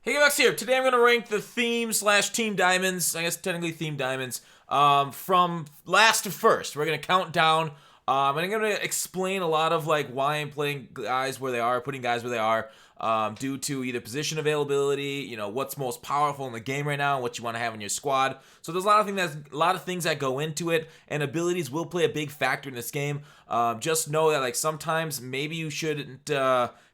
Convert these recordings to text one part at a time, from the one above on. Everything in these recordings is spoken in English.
Hey guys, here. Today I'm going to rank the theme/team diamonds, I guess technically theme diamonds, from last to first. We're going to count down, and I'm going to explain a lot of like why I'm playing guys where they are, putting guys where they are, due to either position availability, what's most powerful in the game right now, and what you want to have in your squad. So there's a lot of things that go into it, and abilities will play a big factor in this game. Just know that like sometimes maybe you shouldn't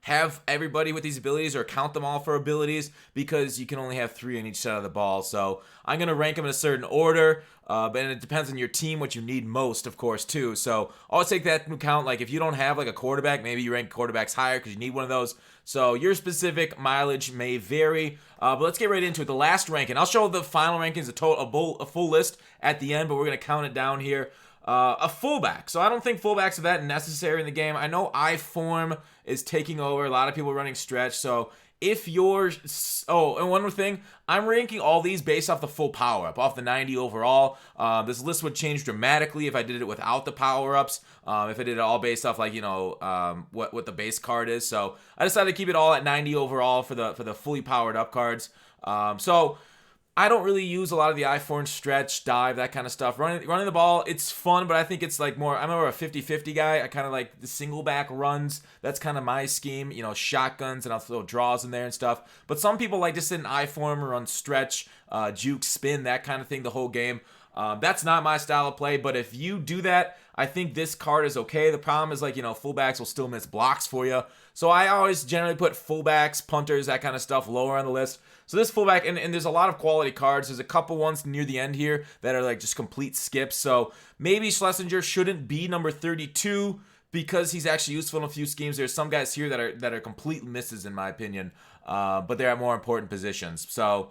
have everybody with these abilities or count them all for abilities because you can only have 3 on each side of the ball. So I'm going to rank them in a certain order, but it depends on your team, what you need most, of course, too. So always take that into account. Like if you don't have like a quarterback, maybe you rank quarterbacks higher because you need one of those. So your specific mileage may vary, but let's get right into it. The last ranking, I'll show the final rankings, a full list at the end, but we're going to count it down here. A fullback. So I don't think fullbacks are that necessary in the game. I know I-form is taking over. A lot of people are running stretch. So if you're... Oh, and one more thing. I'm ranking all these based off the full power-up, off the 90 overall. This list would change dramatically if I did it without the power-ups. If I did it all based off, like, what the base card is. So I decided to keep it all at 90 overall for the fully powered-up cards. So... I don't really use a lot of the I-form stretch, dive, that kind of stuff. Running the ball, it's fun, but I think it's like more, I'm more a 50-50 guy. I kind of like the single back runs. That's kind of my scheme. Shotguns, and I'll throw draws in there and stuff. But some people like to sit in I-form or run stretch, juke, spin, that kind of thing the whole game. That's not my style of play, but if you do that, I think this card is okay. The problem is like, fullbacks will still miss blocks for you. So I always generally put fullbacks, punters, that kind of stuff lower on the list. So this fullback, and there's a lot of quality cards. There's a couple ones near the end here that are like just complete skips. So maybe Schlesinger shouldn't be number 32 because he's actually useful in a few schemes. There's some guys here that are complete misses in my opinion, but they're at more important positions. So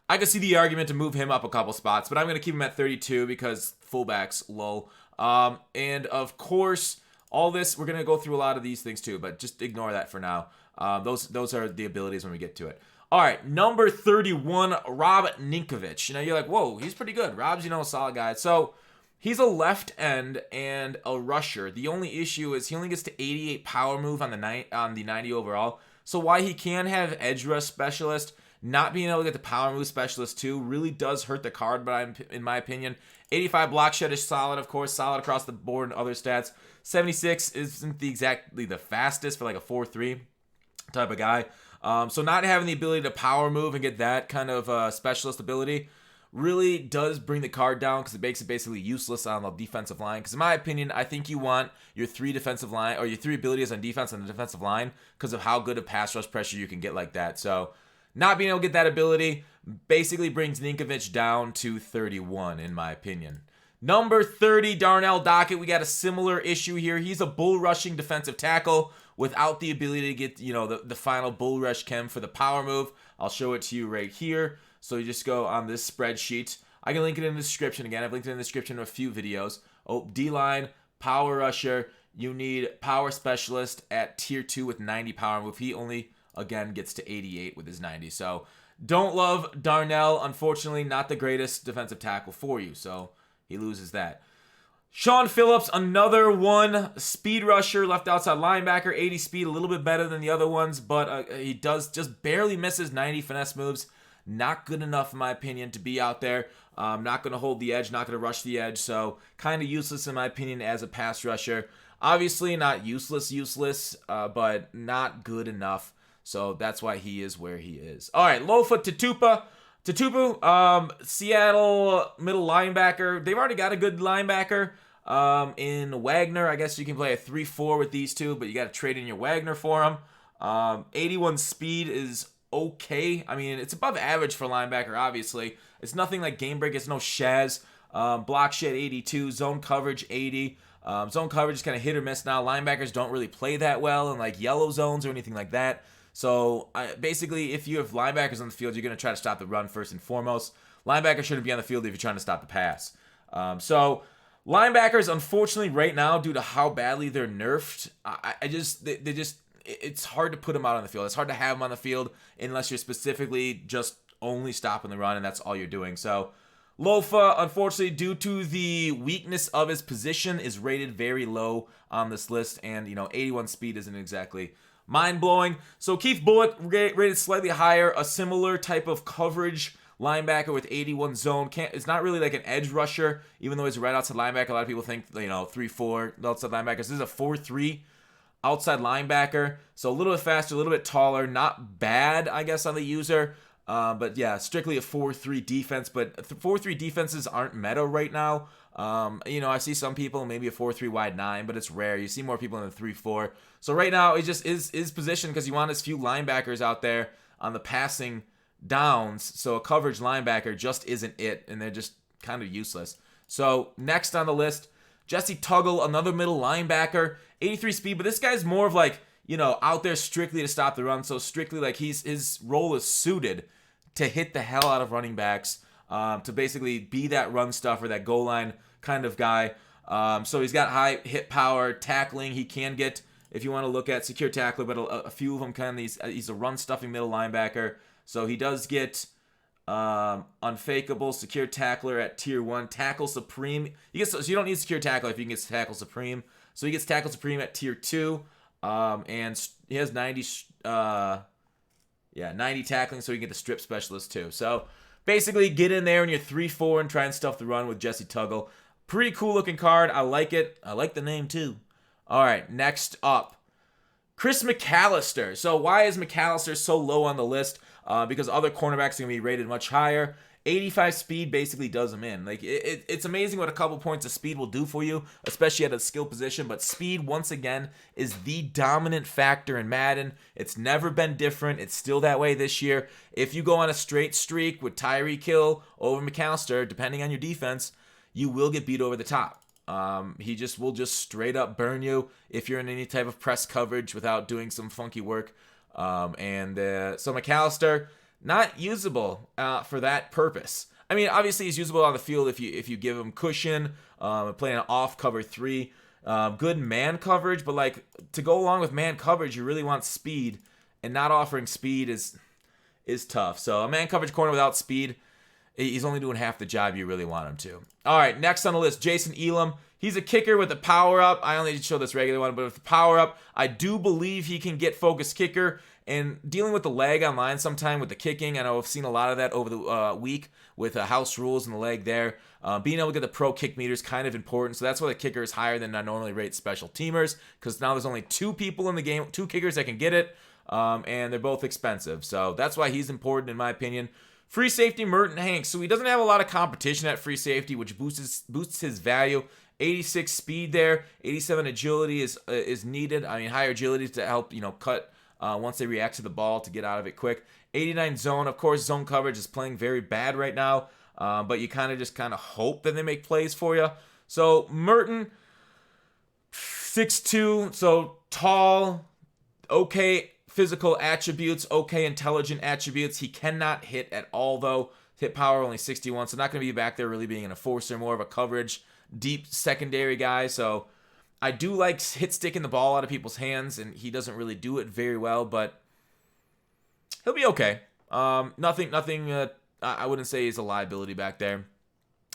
I could see the argument to move him up a couple spots, but I'm going to keep him at 32 because fullbacks low. And of course, all this, we're going to go through a lot of these things too, but just ignore that for now. Those are the abilities when we get to it. All right, number 31, Rob Ning Kovitch. You're like, whoa, he's pretty good. Rob's, a solid guy. So he's a left end and a rusher. The only issue is he only gets to 88 power move on the 90 overall. So while he can have edge rush specialist, not being able to get the power move specialist too really does hurt the card, but in my opinion, 85 block shed is solid, of course, solid across the board and other stats. 76 isn't exactly the fastest for like a 4-3 type of guy. So not having the ability to power move and get that kind of specialist ability really does bring the card down because it makes it basically useless on the defensive line. Because in my opinion, I think you want your 3 defensive line or your 3 abilities on defense and the defensive line because of how good of pass rush pressure you can get like that. So not being able to get that ability basically brings Ning Kovitch down to 31 in my opinion. Number 30, Darnell Dockett. We got a similar issue here. He's a bull rushing defensive tackle without the ability to get, the final bull rush chem for the power move. I'll show it to you right here. So you just go on this spreadsheet. I can link it in the description again. I've linked it in the description of a few videos. Oh, D-line, power rusher. You need power specialist at tier 2 with 90 power move. He only, again, gets to 88 with his 90. So don't love Darnell. Unfortunately, not the greatest defensive tackle for you. So he loses that. Shaun Phillips, another one, speed rusher, left outside linebacker, 80 speed, a little bit better than the other ones, but he does just barely misses 90 finesse moves. Not good enough, in my opinion, to be out there. Not going to hold the edge, not going to rush the edge, so kind of useless, in my opinion, as a pass rusher. Obviously, not useless, but not good enough, so that's why he is where he is. All right, Lofa Tatupu, Seattle middle linebacker. They've already got a good linebacker in Wagner. I guess you can play a 3-4 with these two, but you got to trade in your Wagner for him. 81 speed is okay. I mean, it's above average for linebacker, obviously. It's nothing like game break. It's no Shaz. Block shed 82. Zone coverage 80. Zone coverage is kind of hit or miss now. Linebackers don't really play that well in like yellow zones or anything like that. So basically, if you have linebackers on the field, you're going to try to stop the run first and foremost. Linebackers shouldn't be on the field if you're trying to stop the pass. So linebackers, unfortunately, right now, due to how badly they're nerfed, it's hard to put them out on the field. It's hard to have them on the field unless you're specifically just only stopping the run and that's all you're doing. So Lofa, unfortunately, due to the weakness of his position, is rated very low on this list. And, 81 speed isn't exactly mind-blowing. So Keith Bullock rated slightly higher, a similar type of coverage linebacker with 81 zone. It's not really like an edge rusher, even though he's a right outside linebacker. A lot of people think, 3-4 outside linebackers. This is a 4-3 outside linebacker. So a little bit faster, a little bit taller. Not bad, I guess, on the user. But yeah, strictly a 4-3 defense. But 4-3 defenses aren't meta right now. I see some people maybe a 4-3 wide 9, but it's rare. You see more people in the 3-4. So right now, it just is positioned because you want as few linebackers out there on the passing downs. So a coverage linebacker just isn't it, and they're just kind of useless. So next on the list, Jesse Tuggle, another middle linebacker, 83 speed, but this guy's more of like, out there strictly to stop the run. So strictly like his role is suited to hit the hell out of running backs, to basically be that run stuffer, that goal line kind of guy. So he's got high hit power, tackling. He can get, if you want to look at secure tackler, but a few of them kind of, he's a run stuffing middle linebacker. So he does get unfakeable, secure tackler at tier 1, tackle supreme. So you don't need secure tackle if you can get tackle supreme. So he gets tackle supreme at tier 2, and he has 90 tackling, so you can get the strip specialist too. So basically, get in there in your 3-4 and try and stuff the run with Jesse Tuggle. Pretty cool looking card. I like it. I like the name too. All right, next up, Chris Mcallister. So why is Mcallister so low on the list? Because other cornerbacks are going to be rated much higher. 85 speed basically does him in. Like it's amazing what a couple points of speed will do for you, especially at a skill position. But speed, once again, is the dominant factor in Madden. It's never been different. It's still that way this year. If you go on a straight streak with Tyreek Hill over McAllister, depending on your defense, you will get beat over the top. He will just straight up burn you if you're in any type of press coverage without doing some funky work. So McAllister, not usable for that purpose. I mean, obviously he's usable on the field if you give him cushion, playing an off cover 3, good man coverage. But like to go along with man coverage, you really want speed, and not offering speed is tough. So a man coverage corner without speed, he's only doing half the job you really want him to. All right, next on the list, Jason Elam. He's a kicker with a power-up. I only show this regular one, but with the power-up, I do believe he can get focused kicker. And dealing with the lag online sometime with the kicking, I know I've seen a lot of that over the week with house rules and the lag there. Being able to get the pro kick meter is kind of important, so that's why the kicker is higher than I normally rate special teamers, because now there's only 2 people in the game, 2 kickers that can get it, and they're both expensive. So that's why he's important in my opinion. Free safety, Merton Hanks. So he doesn't have a lot of competition at free safety, which boosts his value. 86 speed there, 87 agility is needed. I mean, higher agility to help cut once they react to the ball to get out of it quick. 89 zone, of course, zone coverage is playing very bad right now, but you kind of hope that they make plays for you. So Merton, 6'2", so tall, okay physical attributes, okay intelligent attributes. He cannot hit at all though. Hit power only 61, so not going to be back there really being an enforcer, more of a coverage, deep secondary guy. So I do like hit sticking the ball out of people's hands, and he doesn't really do it very well, but he'll be okay. Nothing. I wouldn't say he's a liability back there.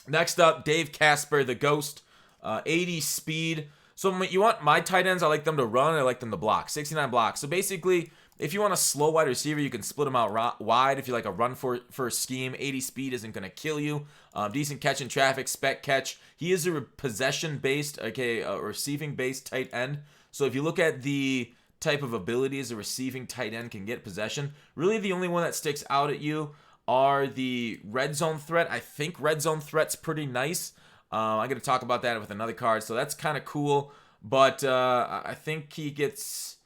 Next up, Dave Casper, the Ghost, 80 speed. So you want my tight ends, I like them to run, I like them to block. 69 blocks. So basically, if you want a slow wide receiver, you can split them out wide. If you like a run for scheme, 80 speed isn't going to kill you. Decent catch in traffic, spec catch. He is a possession-based, a receiving-based tight end. So if you look at the type of abilities a receiving tight end can get possession, really the only one that sticks out at you are the red zone threat. I think red zone threat's pretty nice. I'm going to talk about that with another card, so that's kind of cool. But I think he gets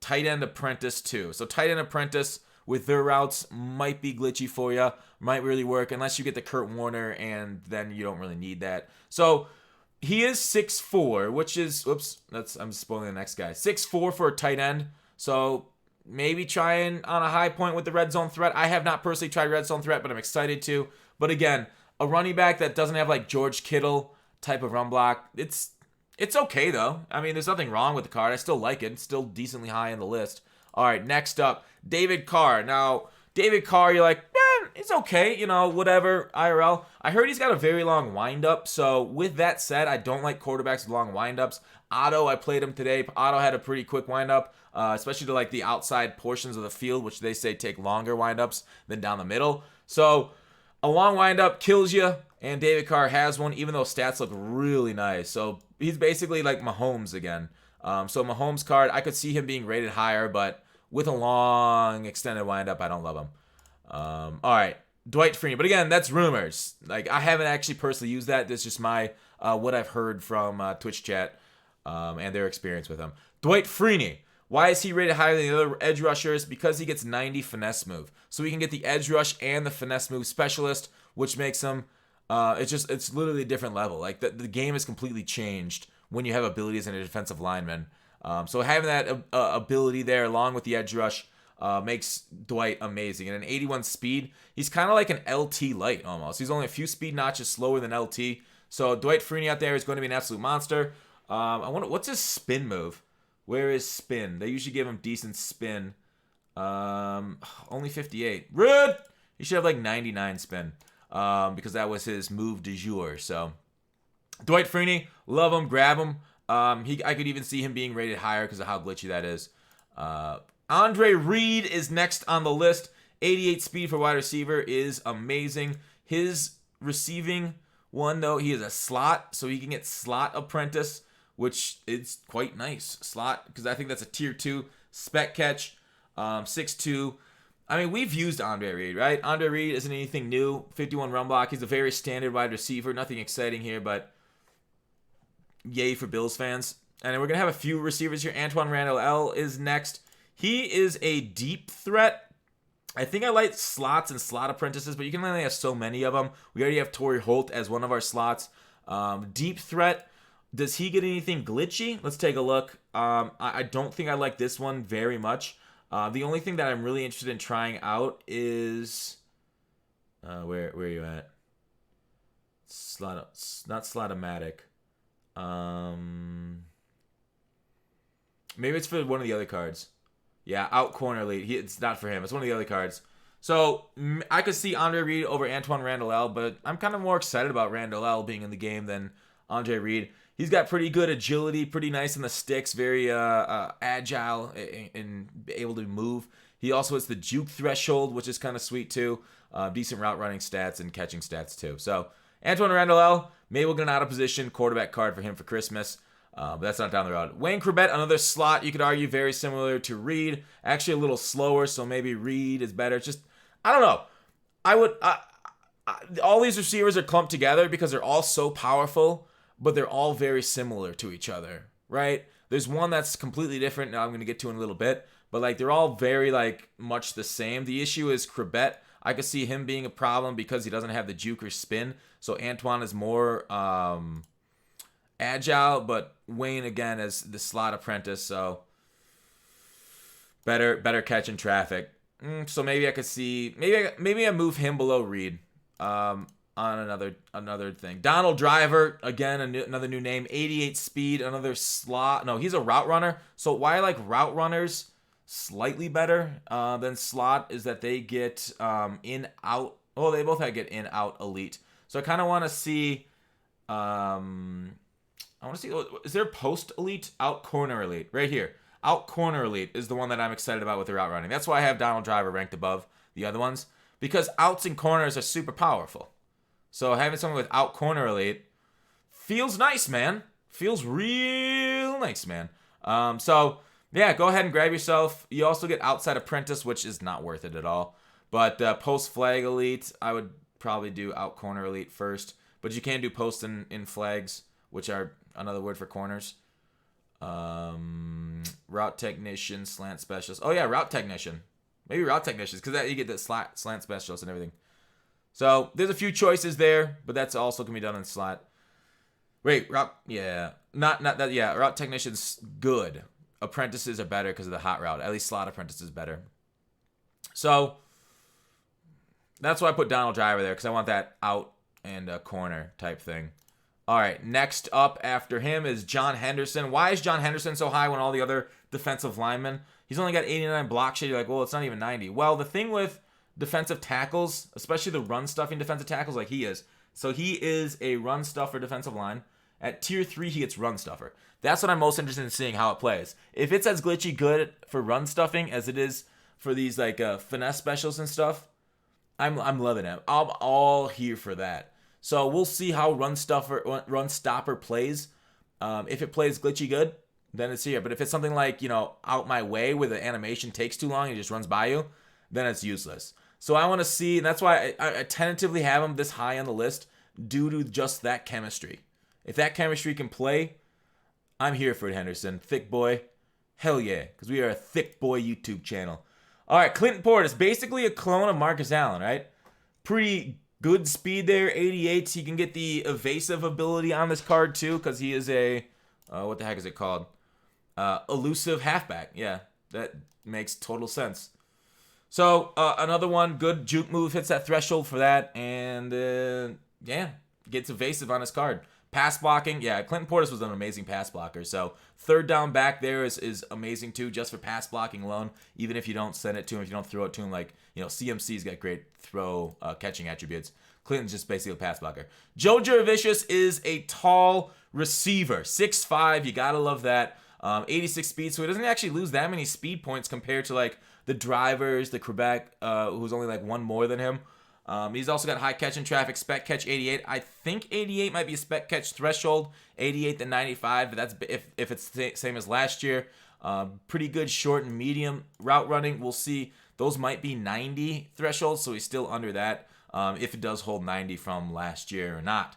tight end apprentice too. So tight end apprentice with their routes might be glitchy for you, might really work unless you get the Kurt Warner, and then you don't really need that. So he is 6'4", which is, I'm spoiling the next guy. 6'4" for a tight end. So maybe trying on a high point with the red zone threat. I have not personally tried red zone threat, but I'm excited to. But again, a running back that doesn't have like George Kittle type of run block, it's okay though. I mean, there's nothing wrong with the card. I still like it. It's still decently high on the list. All right, next up, David Carr. Now, David Carr, you're like, it's okay, whatever, IRL. I heard he's got a very long windup. So with that said, I don't like quarterbacks with long windups. Otto, I played him today. Otto had a pretty quick windup, especially to like the outside portions of the field, which they say take longer windups than down the middle. So a long windup kills you, and David Carr has one, even though stats look really nice. So he's basically like Mahomes again. So Mahomes card, I could see him being rated higher, but with a long extended windup, I don't love him. All right, Dwight Freeney. But again, that's rumors. Like, I haven't actually personally used that. That's just my what I've heard from Twitch chat and their experience with him. Dwight Freeney. Why is he rated higher than the other edge rushers? Because he gets 90 finesse move. So he can get the edge rush and the finesse move specialist, which makes him, it's literally a different level. Like, the game is completely changed when you have abilities in a defensive lineman. So having that ability there along with the edge rush makes Dwight amazing. And an 81 speed, he's kind of like an LT light almost. He's only a few speed notches slower than LT. So Dwight Freeney out there is going to be an absolute monster. I wonder, what's his spin move? Where is spin? They usually give him decent spin. Only 58. Rude! He should have like 99 spin. Because that was his move du jour. So Dwight Freeney, love him, grab him. I could even see him being rated higher because of how glitchy that is. Andre Reed is next on the list. 88 speed for wide receiver is amazing. His receiving one, though, he is a slot, so he can get slot apprentice, which is quite nice. Slot, because I think that's a tier 2 spec catch. 6'2". I mean, we've used Andre Reed, right? Andre Reed isn't anything new. 51 run block. He's a very standard wide receiver. Nothing exciting here, but yay for Bills fans. And then we're going to have a few receivers here. Antoine Randall L is next. He is a deep threat. I think I like slots and slot apprentices, but you can only have so many of them. We already have Torrey Holt as one of our slots. Deep threat. Does he get anything glitchy? Let's take a look. I don't think I like this one very much. The only thing that I'm really interested in trying out is... where are you at? Not Slotomatic. Maybe it's for one of the other cards. Yeah, out corner lead. It's not for him. It's one of the other cards. So I could see Andre Reed over Antoine Randall L, but I'm kind of more excited about Randall L being in the game than Andre Reed. He's got pretty good agility, pretty nice in the sticks, very agile and able to move. He also has the juke threshold, which is kind of sweet too. Decent route running stats and catching stats too. So Antoine Randall L, maybe we'll get an out of position quarterback card for him for Christmas. But that's not down the road. Wayne Corbett, another slot, you could argue very similar to Reed. Actually a little slower, so maybe Reed is better. Just, I don't know. All these receivers are clumped together because they're all so powerful, but they're all very similar to each other, right? There's one that's completely different, now I'm going to get to in a little bit, but like they're all very like much the same. The issue is Corbett. I could see him being a problem because he doesn't have the juke or spin, so Antoine is more agile, but Wayne again is the slot apprentice, so better catch in traffic. So maybe I could see maybe I move him below Reed. On another thing. Donald Driver, again, another new name. 88 speed, another slot. No, he's a route runner. So why I like route runners slightly better than slot is that they get in out. Oh, they both get in out elite. So I kind of want to see. Is there post elite, out corner elite right here? Out corner elite is the one that I'm excited about with the route running. That's why I have Donald Driver ranked above the other ones, because outs and corners are super powerful. So having someone with out corner elite feels nice, man. Feels real nice, man. So yeah, go ahead and grab yourself. You also get outside apprentice, which is not worth it at all. But post flag elite, I would probably do out corner elite first. But you can do post in flags, which are another word for corners. Route technician, slant specialist. Oh yeah, route technician. Maybe route technicians, because you get the slant specialist and everything. So there's a few choices there, but that's also can be done in slot. Wait, route, yeah, not that. Yeah, route technicians good. Apprentices are better because of the hot route. At least slot apprentice is better. So that's why I put Donald Driver there, because I want that out and corner type thing. All right, next up after him is John Henderson. Why is John Henderson so high when all the other defensive linemen? He's only got 89 block shade. You're like, well, it's not even 90. Well, the thing with defensive tackles, especially the run stuffing defensive tackles like he is. So he is a run stuffer defensive line, At tier 3, he gets run stuffer. That's what I'm most interested in seeing how it plays. If it's as glitchy good for run stuffing as it is for these like finesse specials and stuff, I'm loving it. I'm all here for that. So we'll see how run stopper plays. If it plays glitchy good, then it's here. But if it's something like, out my way where the animation takes too long and it just runs by you, then it's useless. So I want to see, and that's why I tentatively have him this high on the list due to just that chemistry. If that chemistry can play, I'm here for it, Henderson. Thick boy. Hell yeah, because we are a thick boy YouTube channel. All right, Clinton Portis, basically a clone of Marcus Allen, right? Pretty good speed there, 88. He can get the evasive ability on this card too, because he is a, what the heck is it called? Elusive halfback. Yeah, that makes total sense. So another one, good juke move, hits that threshold for that, and yeah, gets evasive on his card. Pass blocking, yeah, Clinton Portis was an amazing pass blocker. So third down back there is amazing too, just for pass blocking alone. Even if you don't send it to him, if you don't throw it to him, like CMC's got great throw catching attributes. Clinton's just basically a pass blocker. Joe Jurevicius is a tall receiver, 6'5". You gotta love that. 86 speed, so he doesn't actually lose that many speed points compared to like the drivers, the Quebec, who's only like one more than him. He's also got high catch and traffic, spec catch 88. I think 88 might be a spec catch threshold, 88 to 95, but that's if it's the same as last year. Pretty good short and medium route running. We'll see. Those might be 90 thresholds, so he's still under that if it does hold 90 from last year or not.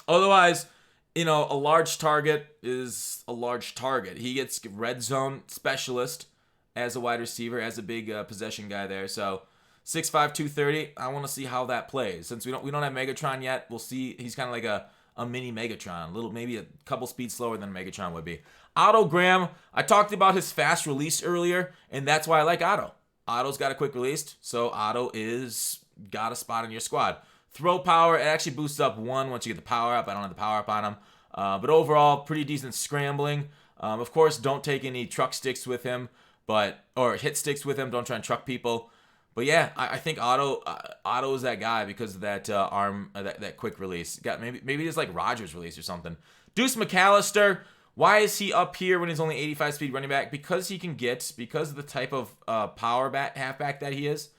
Otherwise, a large target is a large target. He gets red zone specialist as a wide receiver, as a big possession guy there. So 6'5", 230. I want to see how that plays. Since we don't have Megatron yet, we'll see. He's kind of like a mini Megatron, maybe a couple speeds slower than Megatron would be. Otto Graham, I talked about his fast release earlier, and that's why I like Otto. Otto's got a quick release, so Otto is got a spot in your squad. Throw power, it actually boosts up 1 once you get the power up. I don't have the power up on him. But overall, pretty decent scrambling. Of course, don't take any truck sticks with him, or hit sticks with him. Don't try and truck people. But yeah, I think Otto is that guy because of that arm, that quick release. Maybe it's like Rogers' release or something. Deuce Mcallister, why is he up here when he's only 85 speed running back? Because of the type of power halfback that he is.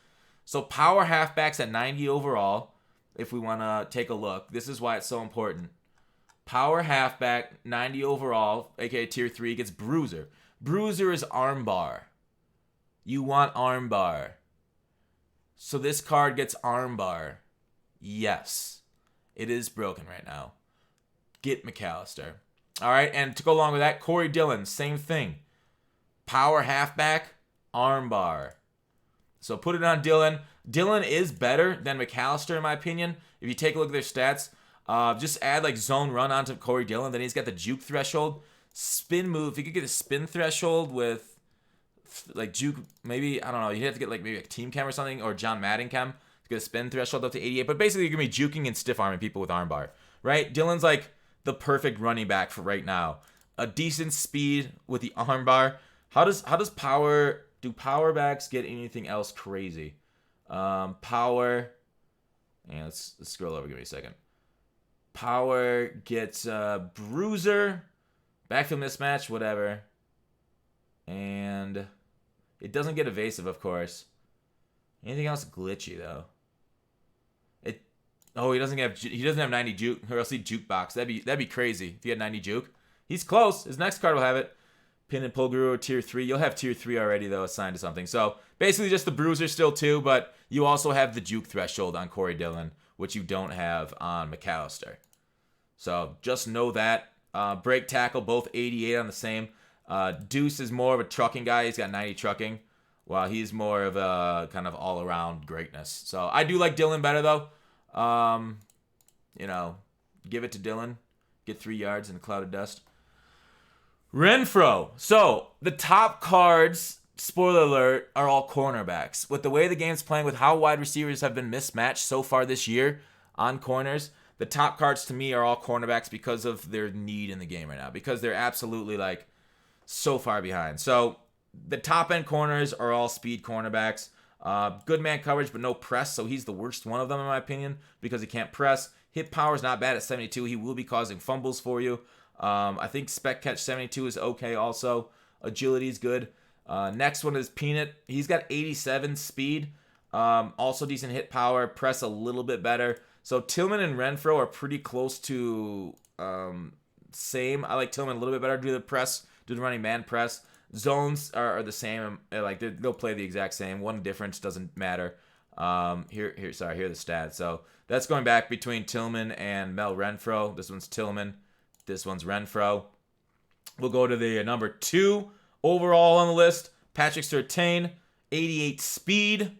So power halfbacks at 90 overall. If we want to take a look, this is why it's so important. Power halfback, 90 overall, aka tier 3, gets bruiser. Bruiser is armbar. You want armbar. So this card gets armbar. Yes. It is broken right now. Get Mcallister. Alright, and to go along with that, Corey Dillon, same thing. Power halfback, armbar. So put it on Dillon. Dillon is better than Mcallister, in my opinion. If you take a look at their stats, just add like zone run onto Corey Dillon. Then he's got the juke threshold. Spin move. If you could get a spin threshold with like juke, maybe, I don't know. You'd have to get like maybe a team chem or something, or John Madden chem to get a spin threshold up to 88. But basically, you're going to be juking and stiff arming people with armbar, right? Dillon's like the perfect running back for right now. A decent speed with the armbar. How does power... Do power backs get anything else crazy? Power. Yeah, let's scroll over. Give me a second. Power gets bruiser, backfield mismatch, whatever, and it doesn't get evasive, of course. Anything else glitchy though? He doesn't have 90 juke, or else he'd jukebox. That'd be crazy if he had 90 juke. He's close. His next card will have it. Pin and pull guru tier 3. You'll have tier 3 already though assigned to something. So basically just the bruiser still too, but you also have the juke threshold on Corey Dillon, which you don't have on Mcallister. So just know that. Break tackle, both 88 on the same. Deuce is more of a trucking guy. He's got 90 trucking, while he's more of a kind of all-around greatness. So I do like Dillon better though. Give it to Dillon. Get 3 yards in a cloud of dust. Renfro. So, the top cards, spoiler alert, are all cornerbacks. With the way the game's playing, with how wide receivers have been mismatched so far this year on corners, the top cards to me are all cornerbacks because of their need in the game right now. Because they're absolutely, so far behind. So, the top-end corners are all speed cornerbacks. Good man coverage, but no press, so he's the worst one of them in my opinion because he can't press. Hit power is not bad at 72. He will be causing fumbles for you. I think spec catch 72 is okay also. Agility is good. Next one is Peanut. He's got 87 speed. Also decent hit power. Press a little bit better. So Tillman and Renfro are pretty close to same. I like Tillman a little bit better. Do the running man press. Zones are the same. Like they'll play the exact same. One difference doesn't matter. Here are the stats. So that's going back between Tillman and Mel Renfro. This one's Tillman. This one's Renfro. We'll go to the number 2 overall on the list. Patrick Certeyn, 88 speed.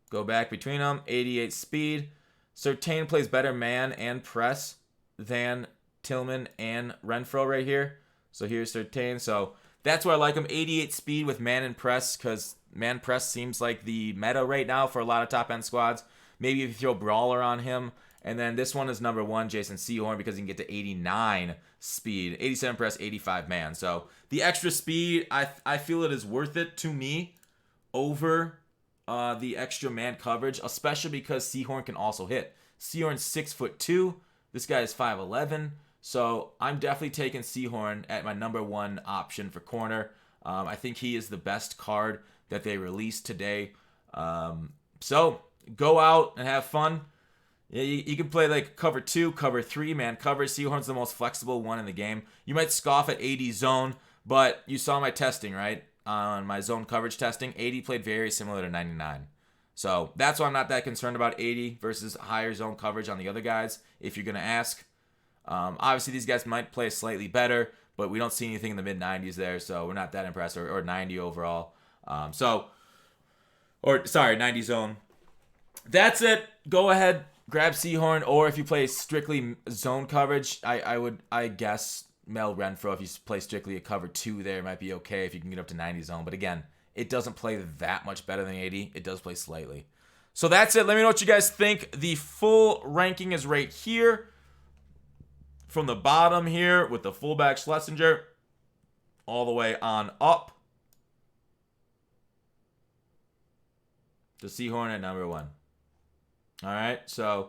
Go back between them. 88 speed. Certeyn plays better man and press than Tillman and Renfro right here. So here's Certeyn. So that's why I like him. 88 speed with man and press because man press seems like the meta right now for a lot of top-end squads. Maybe if you throw Brawler on him. And then this one is number 1, Jason Sehorn, because he can get to 89 speed. 87 press, 85 man. So the extra speed, I feel it is worth it to me over the extra man coverage, especially because Sehorn can also hit. Sehorn's 6'2". This guy is 5'11". So I'm definitely taking Sehorn at my number 1 option for corner. I think he is the best card that they released today. So go out and have fun. Yeah, you can play like cover 2, cover 3, man coverage. Sehorn's the most flexible one in the game. You might scoff at 80 zone, but you saw my testing, right? On my zone coverage testing, 80 played very similar to 99. So that's why I'm not that concerned about 80 versus higher zone coverage on the other guys, if you're going to ask. Obviously, these guys might play slightly better, but we don't see anything in the mid-90s there, so we're not that impressed, or 90 overall. 90 zone. That's it. Go ahead. Grab Sehorn, or if you play strictly zone coverage, I guess Mel Renfro, if you play strictly a cover 2 there, might be okay if you can get up to 90 zone. But again, it doesn't play that much better than 80. It does play slightly. So that's it. Let me know what you guys think. The full ranking is right here. From the bottom here with the fullback Schlesinger all the way on up to Sehorn at number 1. All right, so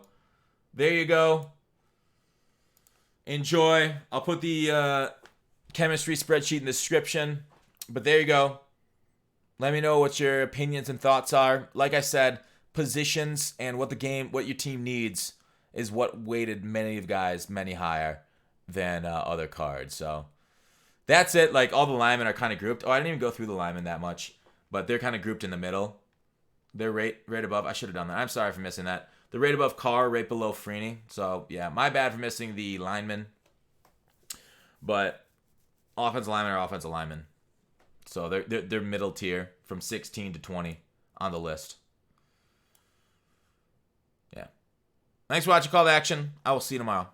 there you go. Enjoy. I'll put the chemistry spreadsheet in the description. But there you go. Let me know what your opinions and thoughts are. Like I said, positions and what your team needs is what weighted many higher than other cards. So that's it. Like all the linemen are kind of grouped. Oh, I didn't even go through the linemen that much, but they're kind of grouped in the middle. They're right above. I should have done that. I'm sorry for missing that. They're right above Carr, right below Freeney. So, yeah, my bad for missing the linemen. But offensive linemen are offensive linemen. So, they're middle tier from 16 to 20 on the list. Yeah. Thanks for watching Call to Action. I will see you tomorrow.